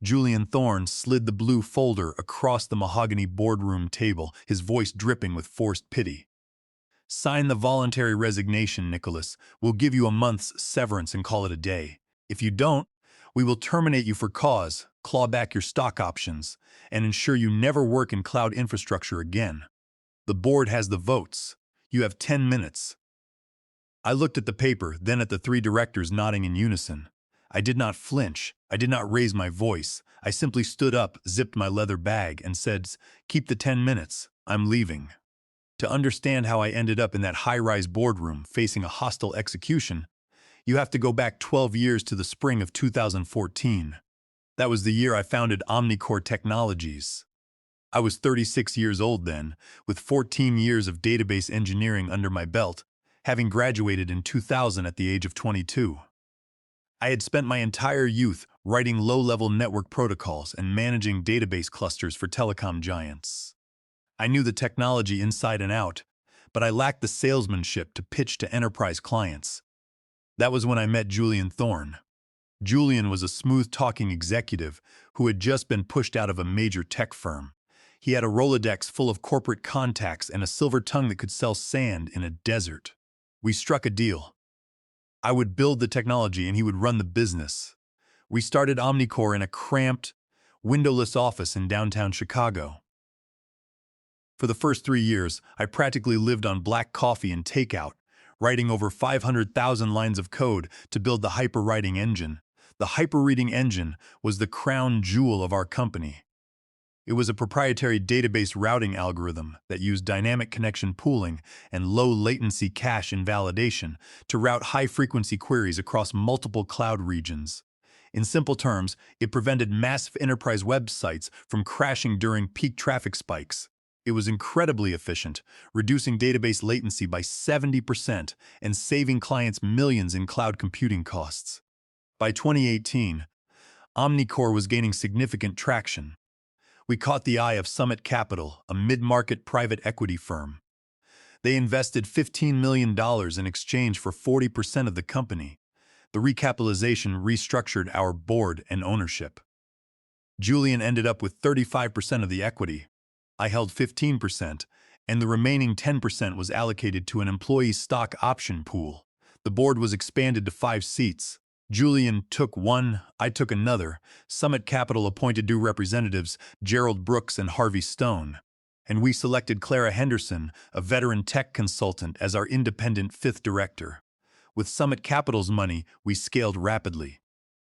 Julian Thorne slid the blue folder across the mahogany boardroom table, his voice dripping with forced pity. "Sign the voluntary resignation, Nicholas. We'll give you a month's severance and call it a day. If you don't, we will terminate you for cause, claw back your stock options, and ensure you never work in cloud infrastructure again. The board has the votes. You have 10 minutes." I looked at the paper, then at the three directors nodding in unison. I did not flinch. I did not raise my voice. I simply stood up, zipped my leather bag, and said, "Keep the 10 minutes. I'm leaving." To understand how I ended up in that high-rise boardroom facing a hostile execution, you have to go back 12 years to the spring of 2014. That was the year I founded Omnicore Technologies. I was 36 years old then, with 14 years of database engineering under my belt, having graduated in 2000 at the age of 22. I had spent my entire youth writing low-level network protocols and managing database clusters for telecom giants. I knew the technology inside and out, but I lacked the salesmanship to pitch to enterprise clients. That was when I met Julian Thorne. Julian was a smooth-talking executive who had just been pushed out of a major tech firm. He had a Rolodex full of corporate contacts and a silver tongue that could sell sand in a desert. We struck a deal. I would build the technology and he would run the business. We started Omnicore in a cramped, windowless office in downtown Chicago. For the first 3 years, I practically lived on black coffee and takeout, writing over 500,000 lines of code to build the hyperwriting engine. The hyperreading engine was the crown jewel of our company. It was a proprietary database routing algorithm that used dynamic connection pooling and low-latency cache invalidation to route high-frequency queries across multiple cloud regions. In simple terms, it prevented massive enterprise websites from crashing during peak traffic spikes. It was incredibly efficient, reducing database latency by 70% and saving clients millions in cloud computing costs. By 2018, Omnicore was gaining significant traction. We caught the eye of Summit Capital, a mid-market private equity firm. They invested $15 million in exchange for 40% of the company. The recapitalization restructured our board and ownership. Julian ended up with 35% of the equity. I held 15%, and the remaining 10% was allocated to an employee stock option pool. The board was expanded to 5 seats. Julian took one, I took another. Summit Capital appointed two representatives, Gerald Brooks and Harvey Stone. And we selected Clara Henderson, a veteran tech consultant, as our independent 5th director. With Summit Capital's money, we scaled rapidly.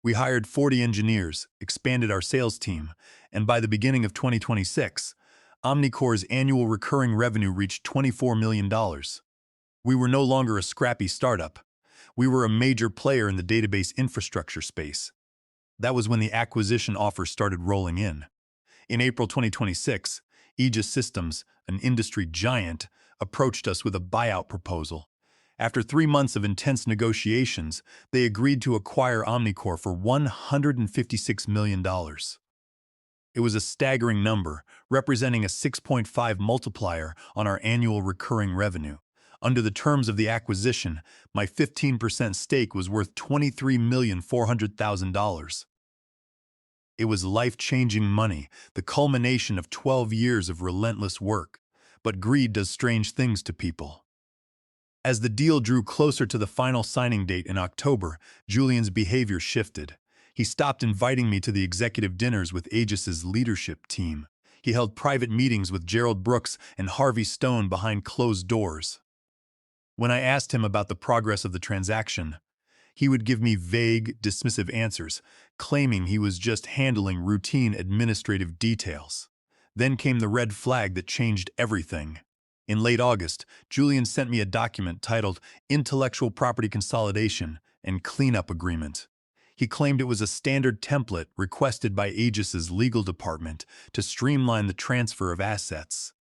We hired 40 engineers, expanded our sales team, and by the beginning of 2026, Omnicore's annual recurring revenue reached $24 million. We were no longer a scrappy startup. We were a major player in the database infrastructure space. That was when the acquisition offers started rolling in. In April 2026, Aegis Systems, an industry giant, approached us with a buyout proposal. After 3 months of intense negotiations, they agreed to acquire Omnicore for $156 million. It was a staggering number, representing a 6.5 multiplier on our annual recurring revenue. Under the terms of the acquisition, my 15% stake was worth $23,400,000. It was life-changing money, the culmination of 12 years of relentless work. But greed does strange things to people. As the deal drew closer to the final signing date in October, Julian's behavior shifted. He stopped inviting me to the executive dinners with Aegis's leadership team. He held private meetings with Gerald Brooks and Harvey Stone behind closed doors. When I asked him about the progress of the transaction, he would give me vague, dismissive answers, claiming he was just handling routine administrative details. Then came the red flag that changed everything. In late August, Julian sent me a document titled Intellectual Property Consolidation and Cleanup Agreement. He claimed it was a standard template requested by Aegis's legal department to streamline the transfer of assets.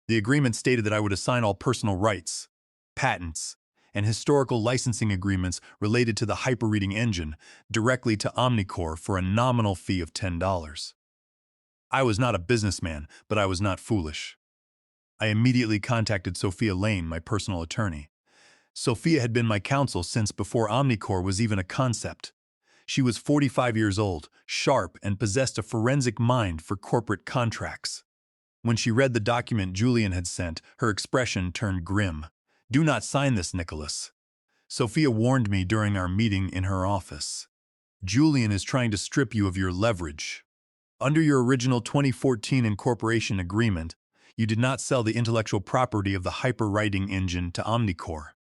The agreement stated that I would assign all personal rights, patents, and historical licensing agreements related to the hyperreading engine directly to Omnicore for a nominal fee of $10. I was not a businessman, but I was not foolish. I immediately contacted Sophia Lane, my personal attorney. Sophia had been my counsel since before Omnicore was even a concept. She was 45 years old, sharp, and possessed a forensic mind for corporate contracts. When she read the document Julian had sent, her expression turned grim. "Do not sign this, Nicholas," Sophia warned me during our meeting in her office. "Julian is trying to strip you of your leverage. Under your original 2014 incorporation agreement, you did not sell the intellectual property of the hyperwriting engine to Omnicore.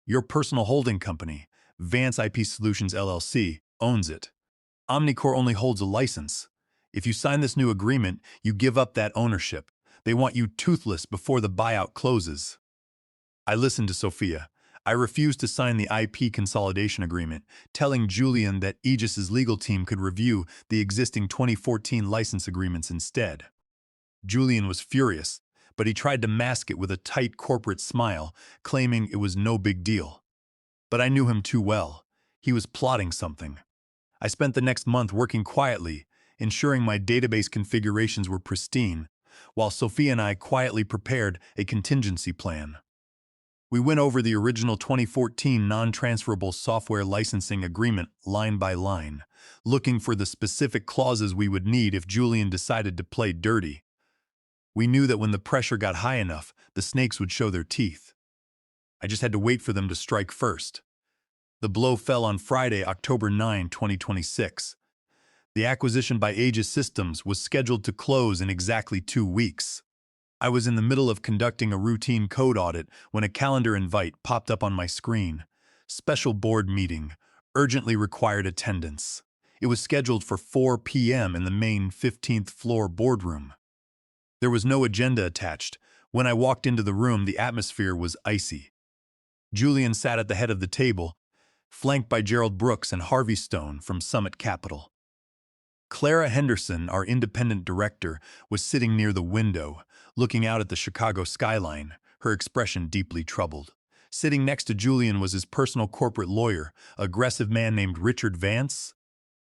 Your personal holding company, Vance IP Solutions LLC, owns it. Omnicore only holds a license. If you sign this new agreement, you give up that ownership. They want you toothless before the buyout closes." I listened to Sophia. I refused to sign the IP consolidation agreement, telling Julian that Aegis's legal team could review the existing 2014 license agreements instead. Julian was furious, but he tried to mask it with a tight corporate smile, claiming it was no big deal. But I knew him too well. He was plotting something. I spent the next month working quietly, ensuring my database configurations were pristine, while Sophia and I quietly prepared a contingency plan. We went over the original 2014 non-transferable software licensing agreement line by line, looking for the specific clauses we would need if Julian decided to play dirty. We knew that when the pressure got high enough, the snakes would show their teeth. I just had to wait for them to strike first. The blow fell on Friday, October 9, 2026. The acquisition by Aegis Systems was scheduled to close in exactly 2 weeks. I was in the middle of conducting a routine code audit when a calendar invite popped up on my screen. Special board meeting, urgently required attendance. It was scheduled for 4 p.m. in the main 15th floor boardroom. There was no agenda attached. When I walked into the room, the atmosphere was icy. Julian sat at the head of the table, flanked by Gerald Brooks and Harvey Stone from Summit Capital. Clara Henderson, our independent director, was sitting near the window, looking out at the Chicago skyline, her expression deeply troubled. Sitting next to Julian was his personal corporate lawyer, an aggressive man named Richard Vance.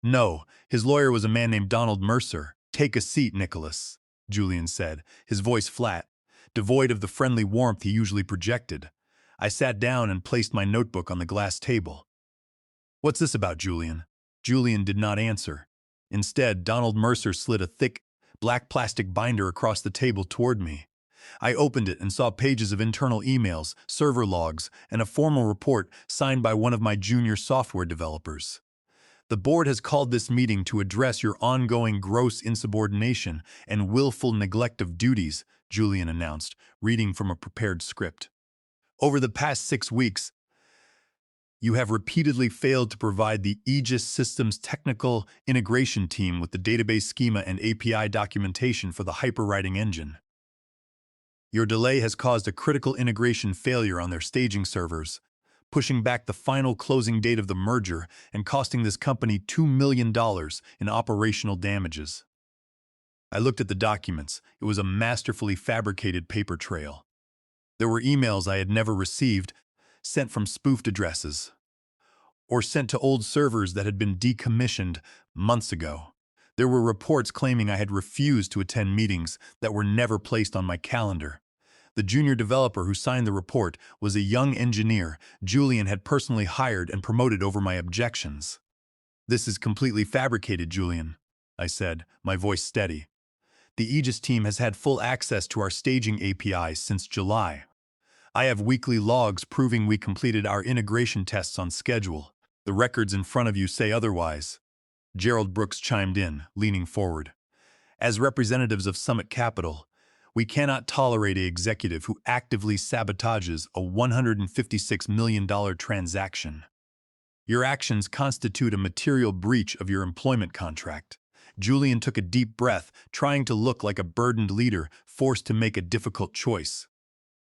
No, his lawyer was a man named Donald Mercer. "Take a seat, Nicholas," Julian said, his voice flat, devoid of the friendly warmth he usually projected. I sat down and placed my notebook on the glass table. "What's this about, Julian?" Julian did not answer. Instead, Donald Mercer slid a thick, black plastic binder across the table toward me. I opened it and saw pages of internal emails, server logs, and a formal report signed by one of my junior software developers. "The board has called this meeting to address your ongoing gross insubordination and willful neglect of duties," Julian announced, reading from a prepared script. "Over the past 6 weeks, you have repeatedly failed to provide the Aegis Systems technical integration team with the database schema and API documentation for the hyperwriting engine. Your delay has caused a critical integration failure on their staging servers, pushing back the final closing date of the merger and costing this company $2 million in operational damages." I looked at the documents. It was a masterfully fabricated paper trail. There were emails I had never received, sent from spoofed addresses, or sent to old servers that had been decommissioned months ago. There were reports claiming I had refused to attend meetings that were never placed on my calendar. The junior developer who signed the report was a young engineer Julian had personally hired and promoted over my objections. "This is completely fabricated, Julian," I said, my voice steady. "The Aegis team has had full access to our staging APIs since July. I have weekly logs proving we completed our integration tests on schedule. The records in front of you say otherwise." Gerald Brooks chimed in, leaning forward. "As representatives of Summit Capital, we cannot tolerate an executive who actively sabotages a $156 million transaction. Your actions constitute a material breach of your employment contract." Julian took a deep breath, trying to look like a burdened leader forced to make a difficult choice.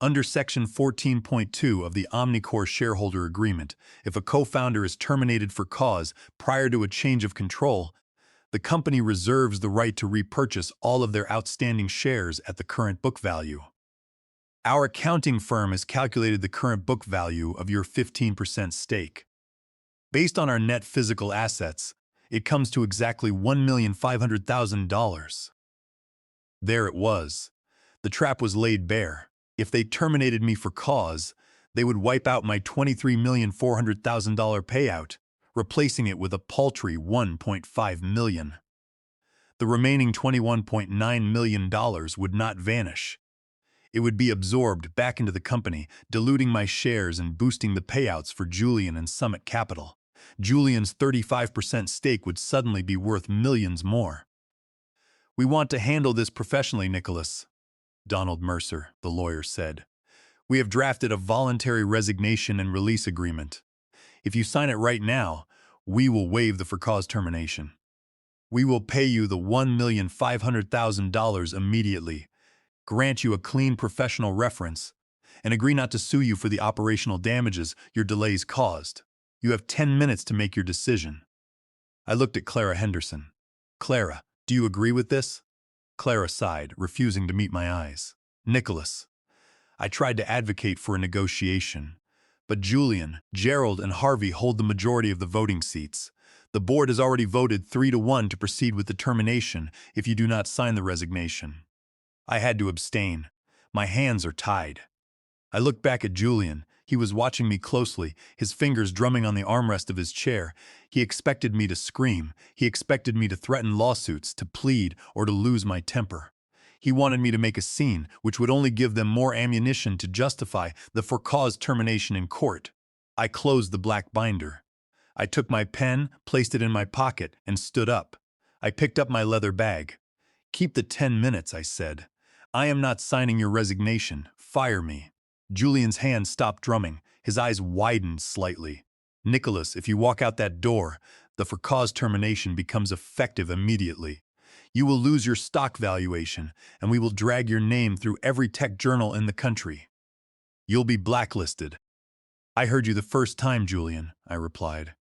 Under Section 14.2 of the Omnicore Shareholder Agreement, if a co-founder is terminated for cause prior to a change of control, the company reserves the right to repurchase all of their outstanding shares at the current book value. Our accounting firm has calculated the current book value of your 15% stake. Based on our net physical assets, it comes to exactly $1,500,000. There it was. The trap was laid bare. If they terminated me for cause, they would wipe out my $23,400,000 payout, replacing it with a paltry $1.5 million. The remaining $21.9 million would not vanish. It would be absorbed back into the company, diluting my shares and boosting the payouts for Julian and Summit Capital. Julian's 35% stake would suddenly be worth millions more. "We want to handle this professionally, Nicholas," Donald Mercer, the lawyer, said. "We have drafted a voluntary resignation and release agreement. If you sign it right now, we will waive the for-cause termination. We will pay you the $1,500,000 immediately, grant you a clean professional reference, and agree not to sue you for the operational damages your delays caused. You have 10 minutes to make your decision." I looked at Clara Henderson. "Clara, do you agree with this?" Clara sighed, refusing to meet my eyes. "Nicholas, I tried to advocate for a negotiation, but Julian, Gerald, and Harvey hold the majority of the voting seats. The board has already voted 3-1 to proceed with the termination if you do not sign the resignation." I had to abstain. My hands are tied. I looked back at Julian. He was watching me closely, his fingers drumming on the armrest of his chair. He expected me to scream. He expected me to threaten lawsuits, to plead, or to lose my temper. He wanted me to make a scene, which would only give them more ammunition to justify the for-cause termination in court. I closed the black binder. I took my pen, placed it in my pocket, and stood up. I picked up my leather bag. "Keep the 10 minutes, I said. "I am not signing your resignation. Fire me." Julian's hand stopped drumming. His eyes widened slightly. "Nicholas, if you walk out that door, the for-cause termination becomes effective immediately. You will lose your stock valuation, and we will drag your name through every tech journal in the country. You'll be blacklisted." "I heard you the first time, Julian," I replied.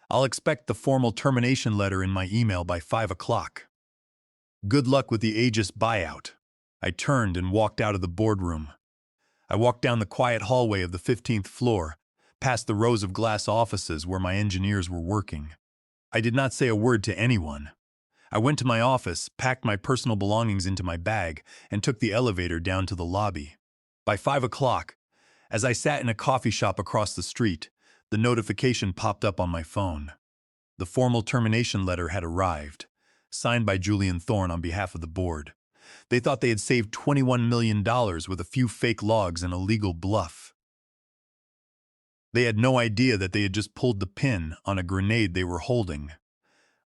"I'll expect the formal termination letter in my email by 5 o'clock. Good luck with the Aegis buyout." I turned and walked out of the boardroom. I walked down the quiet hallway of the 15th floor, past the rows of glass offices where my engineers were working. I did not say a word to anyone. I went to my office, packed my personal belongings into my bag, and took the elevator down to the lobby. By 5 o'clock, as I sat in a coffee shop across the street, the notification popped up on my phone. The formal termination letter had arrived, signed by Julian Thorne on behalf of the board. They thought they had saved $21 million with a few fake logs and a legal bluff. They had no idea that they had just pulled the pin on a grenade they were holding.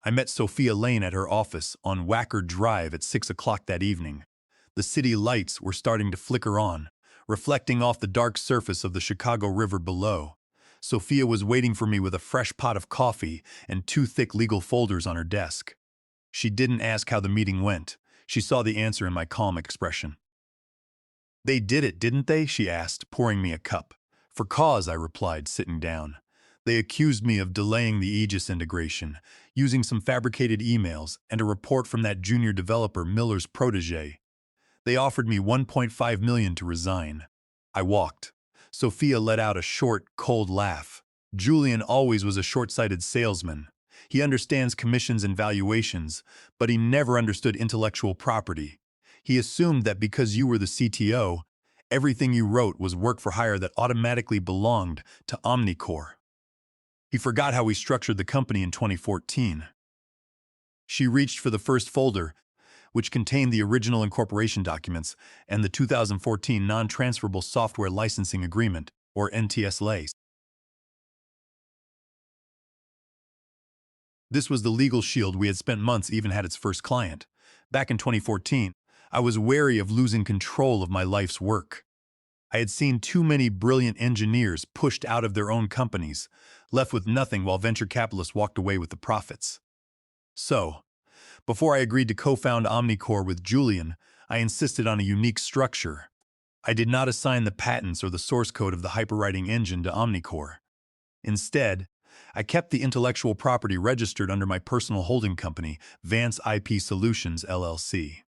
I met Sophia Lane at her office on Wacker Drive at 6 o'clock that evening. The city lights were starting to flicker on, reflecting off the dark surface of the Chicago River below. Sophia was waiting for me with a fresh pot of coffee and 2 thick legal folders on her desk. She didn't ask how the meeting went. She saw the answer in my calm expression. "They did it, didn't they?" she asked, pouring me a cup. "For cause," I replied, sitting down. "They accused me of delaying the Aegis integration, using some fabricated emails and a report from that junior developer, Miller's protege. They offered me $1.5 million to resign." I walked. Sophia let out a short, cold laugh. "Julian always was a short-sighted salesman. He understands commissions and valuations, but he never understood intellectual property. He assumed that because you were the CTO, everything you wrote was work for hire that automatically belonged to Omnicore. He forgot how we structured the company in 2014. She reached for the first folder, which contained the original incorporation documents and the 2014 Non-Transferable Software Licensing Agreement, or NTSLA. This was the legal shield we had spent months even had its first client. Back in 2014, I was wary of losing control of my life's work. I had seen too many brilliant engineers pushed out of their own companies, left with nothing while venture capitalists walked away with the profits. So, before I agreed to co-found Omnicore with Julian, I insisted on a unique structure. I did not assign the patents or the source code of the hyperwriting engine to Omnicore. Instead, I kept the intellectual property registered under my personal holding company, Vance IP Solutions, LLC.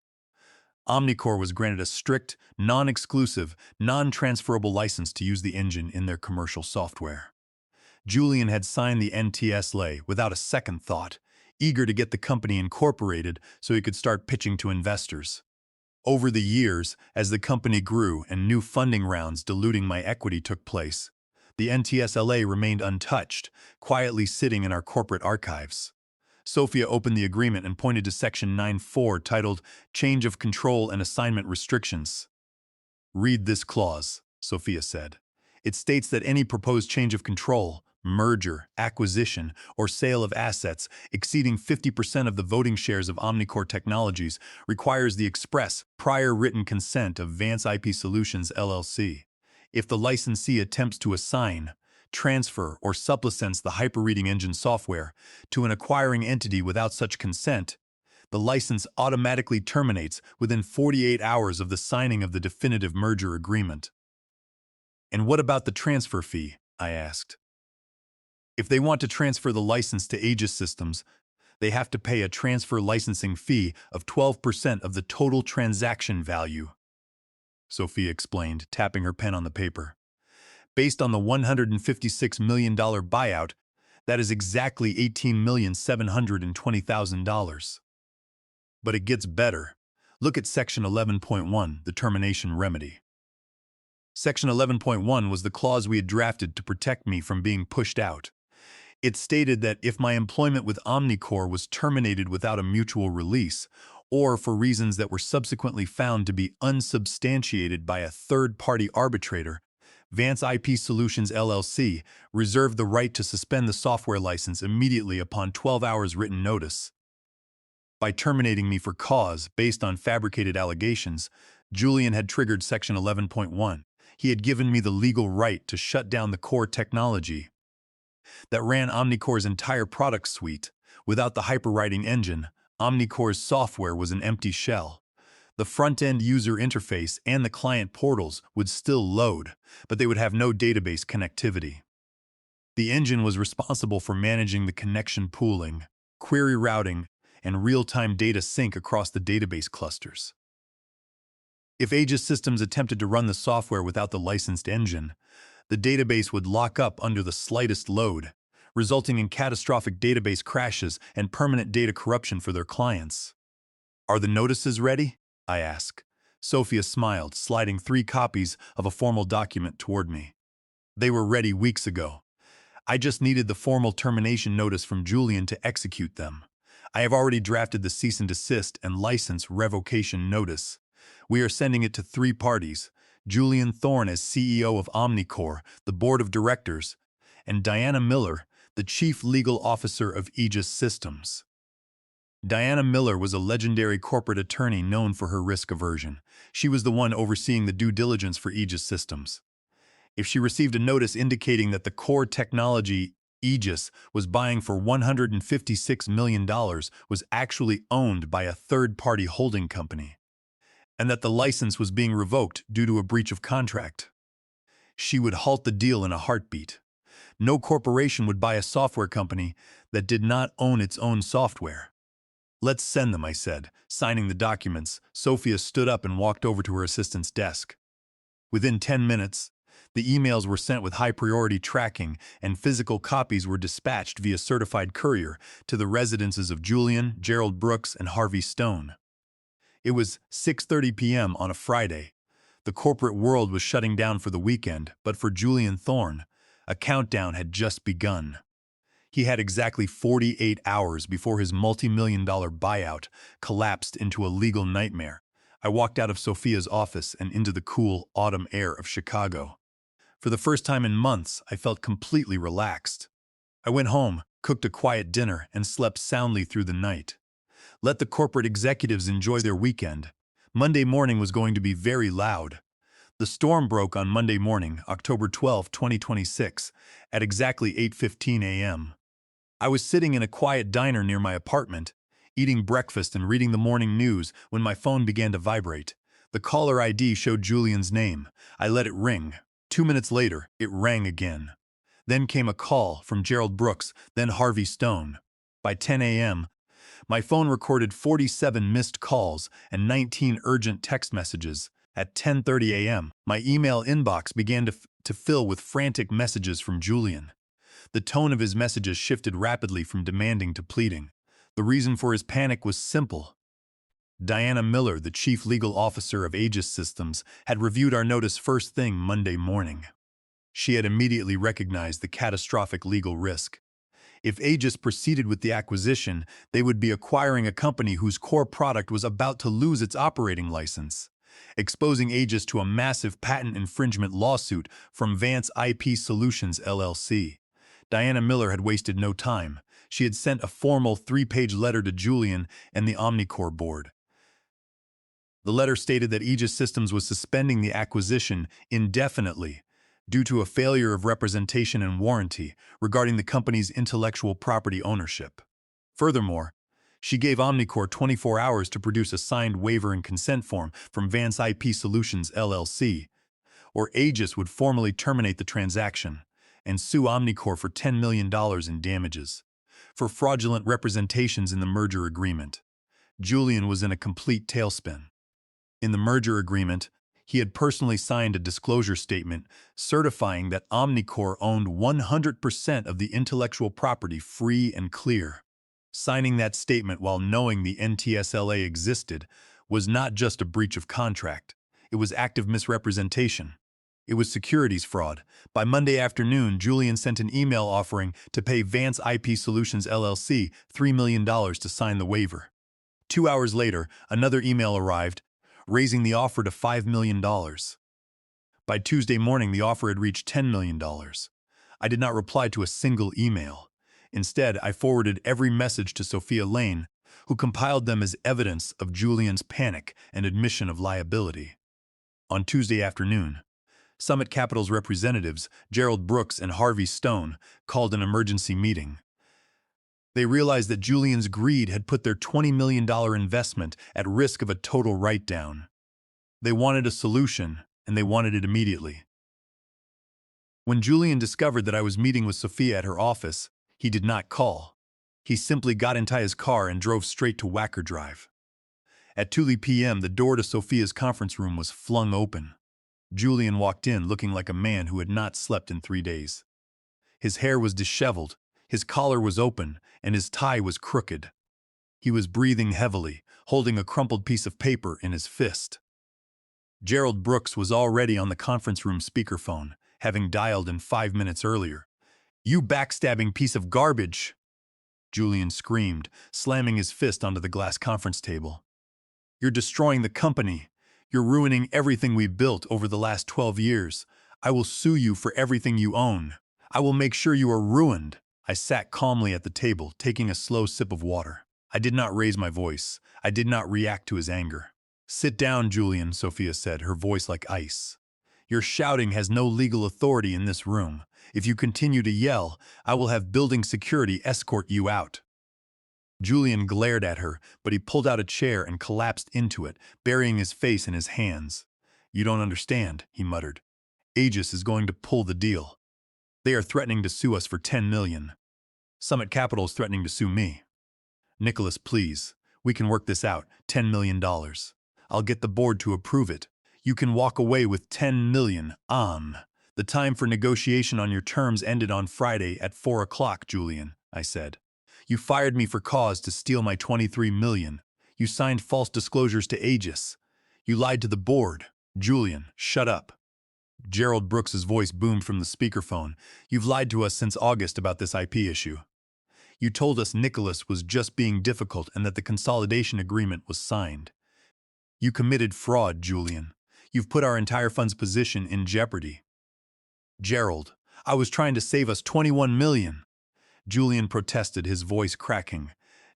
Omnicore was granted a strict, non-exclusive, non-transferable license to use the engine in their commercial software. Julian had signed the NTSLA without a second thought, eager to get the company incorporated so he could start pitching to investors. Over the years, as the company grew and new funding rounds diluting my equity took place, The NTSLA remained untouched, quietly sitting in our corporate archives. Sophia opened the agreement and pointed to Section 9.4 titled Change of Control and Assignment Restrictions. "Read this clause," Sophia said. "It states that any proposed change of control, merger, acquisition, or sale of assets exceeding 50% of the voting shares of Omnicore Technologies requires the express, prior written consent of Vance IP Solutions, LLC. If the licensee attempts to assign, transfer, or supplicants the hyperreading engine software to an acquiring entity without such consent, the license automatically terminates within 48 hours of the signing of the definitive merger agreement." "And what about the transfer fee?" I asked. "If they want to transfer the license to Aegis Systems, they have to pay a transfer licensing fee of 12% of the total transaction value," Sophia explained, tapping her pen on the paper. "Based on the $156 million buyout, that is exactly $18,720,000. But it gets better. Look at Section 11.1, the termination remedy." Section 11.1 was the clause we had drafted to protect me from being pushed out. It stated that if my employment with Omnicore was terminated without a mutual release, or for reasons that were subsequently found to be unsubstantiated by a third-party arbitrator, Vance IP Solutions, LLC reserved the right to suspend the software license immediately upon 12 hours written notice. By terminating me for cause based on fabricated allegations, Julian had triggered Section 11.1. He had given me the legal right to shut down the core technology that ran Omnicore's entire product suite. Without the hyperwriting engine, Omnicore's software was an empty shell. The front-end user interface and the client portals would still load, but they would have no database connectivity. The engine was responsible for managing the connection pooling, query routing, and real-time data sync across the database clusters. If Aegis Systems attempted to run the software without the licensed engine, the database would lock up under the slightest load, resulting in catastrophic database crashes and permanent data corruption for their clients. "Are the notices ready?" I asked. Sophia smiled, sliding 3 copies of a formal document toward me. "They were ready weeks ago. I just needed the formal termination notice from Julian to execute them. I have already drafted the cease and desist and license revocation notice. We are sending it to 3 parties, Julian Thorne as CEO of Omnicore, the board of directors, and Diana Miller, the chief legal officer of Aegis Systems." Diana Miller was a legendary corporate attorney known for her risk aversion. She was the one overseeing the due diligence for Aegis Systems. If she received a notice indicating that the core technology Aegis was buying for $156 million was actually owned by a third-party holding company, and that the license was being revoked due to a breach of contract, she would halt the deal in a heartbeat. No corporation would buy a software company that did not own its own software. "Let's send them," I said. Signing the documents, Sophia stood up and walked over to her assistant's desk. Within 10 minutes, the emails were sent with high-priority tracking, and physical copies were dispatched via certified courier to the residences of Julian, Gerald Brooks, and Harvey Stone. It was 6:30 p.m. on a Friday. The corporate world was shutting down for the weekend, but for Julian Thorne, a countdown had just begun. He had exactly 48 hours before his multi-million-dollar buyout collapsed into a legal nightmare. I walked out of Sophia's office and into the cool autumn air of Chicago. For the first time in months, I felt completely relaxed. I went home, cooked a quiet dinner, and slept soundly through the night. Let the corporate executives enjoy their weekend. Monday morning was going to be very loud. The storm broke on Monday morning, October 12, 2026, at exactly 8:15 a.m. I was sitting in a quiet diner near my apartment, eating breakfast and reading the morning news when my phone began to vibrate. The caller ID showed Julian's name. I let it ring. 2 minutes later, it rang again. Then came a call from Gerald Brooks, then Harvey Stone. By 10 a.m., my phone recorded 47 missed calls and 19 urgent text messages. At 10:30 a.m., my email inbox began to fill with frantic messages from Julian. The tone of his messages shifted rapidly from demanding to pleading. The reason for his panic was simple. Diana Miller, the chief legal officer of Aegis Systems, had reviewed our notice first thing Monday morning. She had immediately recognized the catastrophic legal risk. If Aegis proceeded with the acquisition, they would be acquiring a company whose core product was about to lose its operating license, exposing Aegis to a massive patent infringement lawsuit from Vance IP Solutions LLC. Diana Miller had wasted no time. She had sent a formal 3-page letter to Julian and the Omnicore board. The letter stated that Aegis Systems was suspending the acquisition indefinitely due to a failure of representation and warranty regarding the company's intellectual property ownership. Furthermore, she gave Omnicore 24 hours to produce a signed waiver and consent form from Vance IP Solutions LLC, or Aegis would formally terminate the transaction and sue Omnicore for $10 million in damages for fraudulent representations in the merger agreement. Julian was in a complete tailspin. In the merger agreement, he had personally signed a disclosure statement certifying that Omnicore owned 100% of the intellectual property free and clear. Signing that statement while knowing the NTSLA existed was not just a breach of contract. It was active misrepresentation. It was securities fraud. By Monday afternoon, Julian sent an email offering to pay Vance IP Solutions LLC $3 million to sign the waiver. 2 hours later, another email arrived, raising the offer to $5 million. By Tuesday morning, the offer had reached $10 million. I did not reply to a single email. Instead, I forwarded every message to Sophia Lane, who compiled them as evidence of Julian's panic and admission of liability. On Tuesday afternoon, Summit Capital's representatives, Gerald Brooks and Harvey Stone, called an emergency meeting. They realized that Julian's greed had put their $20 million investment at risk of a total write-down. They wanted a solution, and they wanted it immediately. When Julian discovered that I was meeting with Sophia at her office, he did not call. He simply got into his car and drove straight to Wacker Drive. At 2 p.m., the door to Sophia's conference room was flung open. Julian walked in looking like a man who had not slept in 3 days. His hair was disheveled, his collar was open, and his tie was crooked. He was breathing heavily, holding a crumpled piece of paper in his fist. Gerald Brooks was already on the conference room speakerphone, having dialed in 5 minutes earlier. "You backstabbing piece of garbage!" Julian screamed, slamming his fist onto the glass conference table. "You're destroying the company. You're ruining everything we've built over the last 12 years. I will sue you for everything you own. I will make sure you are ruined." I sat calmly at the table, taking a slow sip of water. I did not raise my voice. I did not react to his anger. "Sit down, Julian," Sophia said, her voice like ice. "Your shouting has no legal authority in this room. If you continue to yell, I will have building security escort you out." Julian glared at her, but he pulled out a chair and collapsed into it, burying his face in his hands. "You don't understand," he muttered. "Aegis is going to pull the deal. They are threatening to sue us for $10 million. Summit Capital is threatening to sue me. Nicholas, please. We can work this out. $10 million. I'll get the board to approve it. You can walk away with $10 million. The time for negotiation on your terms ended on Friday at 4 o'clock, Julian," I said. "You fired me for cause to steal my $23 million. You signed false disclosures to Aegis. You lied to the board. Julian, shut up." Gerald Brooks's voice boomed from the speakerphone. "You've lied to us since August about this IP issue. You told us Nicholas was just being difficult and that the consolidation agreement was signed. You committed fraud, Julian. You've put our entire fund's position in jeopardy." "Gerald, I was trying to save us $21 million. Julian protested, his voice cracking.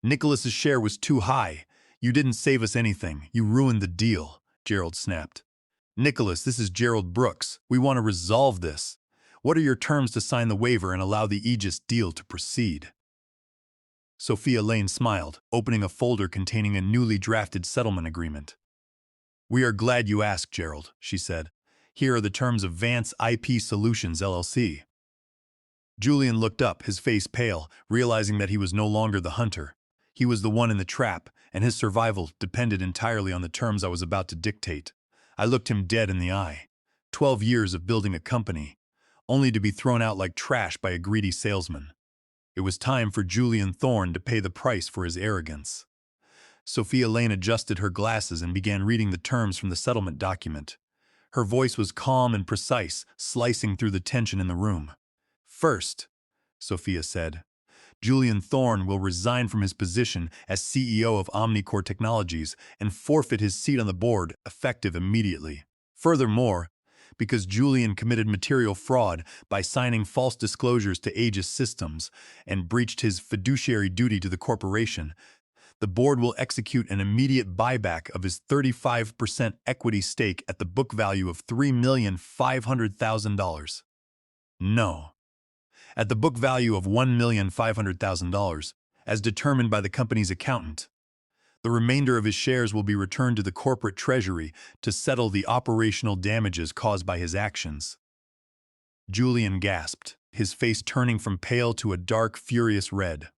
"Nicholas's share was too high. You didn't save us anything. You ruined the deal," Gerald snapped. "Nicholas, this is Gerald Brooks. We want to resolve this. What are your terms to sign the waiver and allow the Aegis deal to proceed?" Sophia Lane smiled, opening a folder containing a newly drafted settlement agreement. "We are glad you asked, Gerald," she said. "Here are the terms of Vance IP Solutions LLC." Julian looked up, his face pale, realizing that he was no longer the hunter. He was the one in the trap, and his survival depended entirely on the terms I was about to dictate. I looked him dead in the eye. 12 years of building a company, only to be thrown out like trash by a greedy salesman. It was time for Julian Thorne to pay the price for his arrogance. Sophia Lane adjusted her glasses and began reading the terms from the settlement document. Her voice was calm and precise, slicing through the tension in the room. "First," Sophia said, "Julian Thorne will resign from his position as CEO of Omnicore Technologies and forfeit his seat on the board, effective immediately. Furthermore, because Julian committed material fraud by signing false disclosures to Aegis Systems and breached his fiduciary duty to the corporation, the board will execute an immediate buyback of his 35% equity stake at the book value of $3,500,000. No, at the book value of $1,500,000, as determined by the company's accountant. The remainder of his shares will be returned to the corporate treasury to settle the operational damages caused by his actions." Julian gasped, his face turning from pale to a dark, furious red.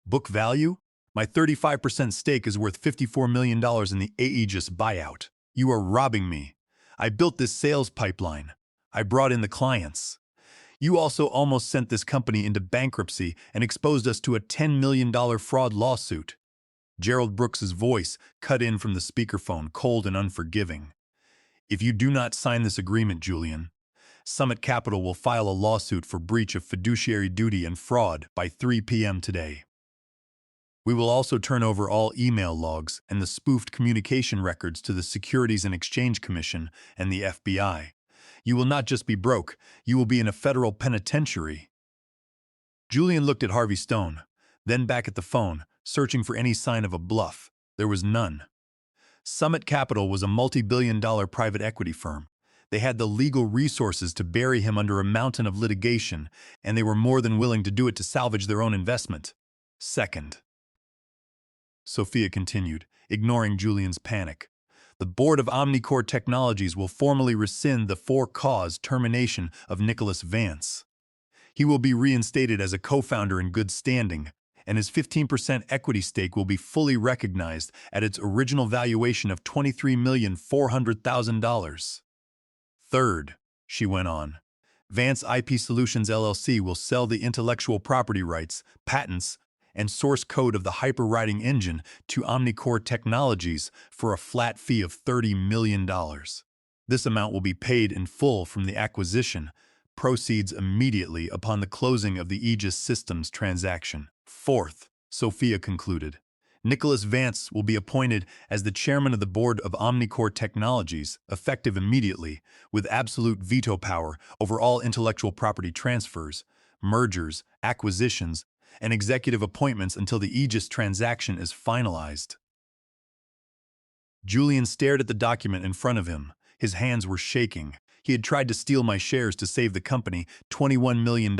"Book value? My 35% stake is worth $54 million in the Aegis buyout. You are robbing me. I built this sales pipeline. I brought in the clients. You also almost sent this company into bankruptcy and exposed us to a $10 million fraud lawsuit." Gerald Brooks's voice cut in from the speakerphone, cold and unforgiving. "If you do not sign this agreement, Julian, Summit Capital will file a lawsuit for breach of fiduciary duty and fraud by 3 p.m. today. We will also turn over all email logs and the spoofed communication records to the Securities and Exchange Commission and the FBI. You will not just be broke, you will be in a federal penitentiary." Julian looked at Harvey Stone, then back at the phone, searching for any sign of a bluff. There was none. Summit Capital was a multi-billion-dollar private equity firm. They had the legal resources to bury him under a mountain of litigation, and they were more than willing to do it to salvage their own investment. "Second," Sophia continued, ignoring Julian's panic, "the board of Omnicore Technologies will formally rescind the for-cause termination of Nicholas Vance. He will be reinstated as a co-founder in good standing, and his 15% equity stake will be fully recognized at its original valuation of $23,400,000. Third," she went on, "Vance IP Solutions LLC will sell the intellectual property rights, patents, and source code of the hyperriding engine to Omnicore Technologies for a flat fee of $30 million. This amount will be paid in full from the acquisition proceeds immediately upon the closing of the Aegis Systems transaction. Fourth," Sophia concluded, "Nicholas Vance will be appointed as the chairman of the board of Omnicore Technologies, effective immediately, with absolute veto power over all intellectual property transfers, mergers, acquisitions, and executive appointments until the Aegis transaction is finalized." Julian stared at the document in front of him. His hands were shaking. He had tried to steal my shares to save the company $21 million.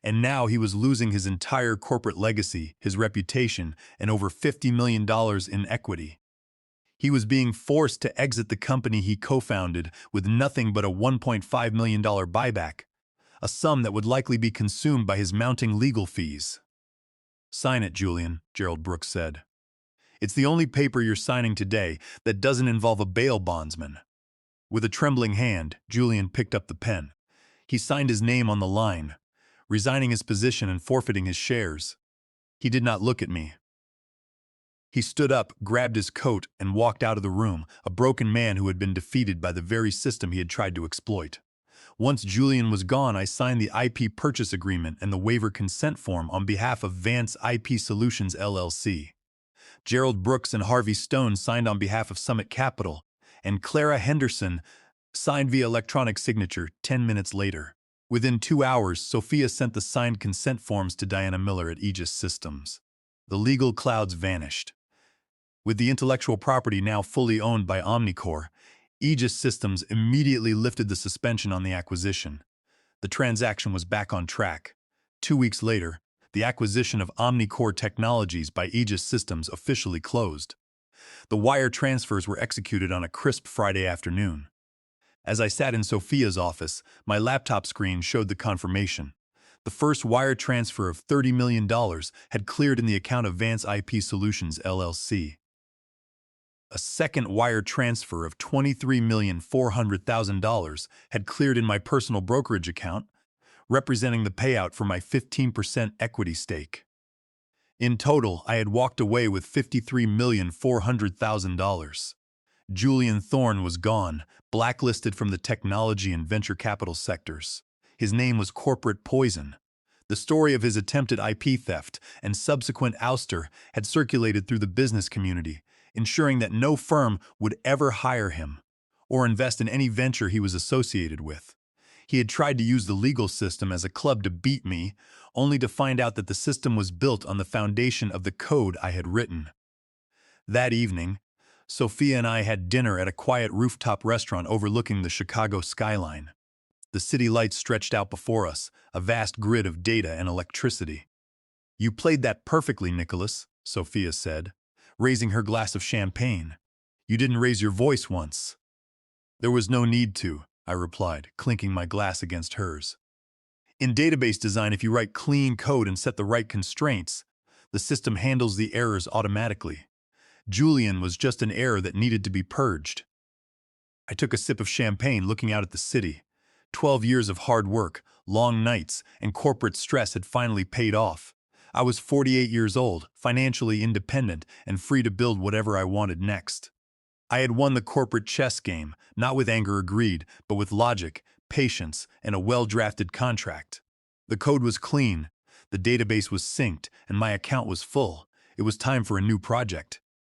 And now he was losing his entire corporate legacy, his reputation, and over $50 million in equity. He was being forced to exit the company he co-founded with nothing but a $1.5 million buyback, a sum that would likely be consumed by his mounting legal fees. "Sign it, Julian," Gerald Brooks said. "It's the only paper you're signing today that doesn't involve a bail bondsman." With a trembling hand, Julian picked up the pen. He signed his name on the line, resigning his position and forfeiting his shares. He did not look at me. He stood up, grabbed his coat, and walked out of the room, a broken man who had been defeated by the very system he had tried to exploit. Once Julian was gone, I signed the IP purchase agreement and the waiver consent form on behalf of Vance IP Solutions LLC. Gerald Brooks and Harvey Stone signed on behalf of Summit Capital, and Clara Henderson signed via electronic signature 10 minutes later. Within 2 hours, Sophia sent the signed consent forms to Diana Miller at Aegis Systems. The legal clouds vanished. With the intellectual property now fully owned by Omnicore, Aegis Systems immediately lifted the suspension on the acquisition. The transaction was back on track. 2 weeks later, the acquisition of Omnicore Technologies by Aegis Systems officially closed. The wire transfers were executed on a crisp Friday afternoon. As I sat in Sophia's office, my laptop screen showed the confirmation. The first wire transfer of $30 million had cleared in the account of Vance IP Solutions LLC. A second wire transfer of $23,400,000 had cleared in my personal brokerage account, representing the payout for my 15% equity stake. In total, I had walked away with $53,400,000. Julian Thorne was gone, blacklisted from the technology and venture capital sectors. His name was corporate poison. The story of his attempted IP theft and subsequent ouster had circulated through the business community, ensuring that no firm would ever hire him or invest in any venture he was associated with. He had tried to use the legal system as a club to beat me, only to find out that the system was built on the foundation of the code I had written. That evening, Sophia and I had dinner at a quiet rooftop restaurant overlooking the Chicago skyline. The city lights stretched out before us, a vast grid of data and electricity. "You played that perfectly, Nicholas," Sophia said, raising her glass of champagne. "You didn't raise your voice once." "There was no need to," I replied, clinking my glass against hers. "In database design, if you write clean code and set the right constraints, the system handles the errors automatically. Julian was just an error that needed to be purged." I took a sip of champagne, looking out at the city. 12 years of hard work, long nights, and corporate stress had finally paid off. I was 48 years old, financially independent, and free to build whatever I wanted next. I had won the corporate chess game, not with anger or greed, but with logic, patience, and a well-drafted contract. The code was clean, the database was synced, and my account was full. It was time for a new project.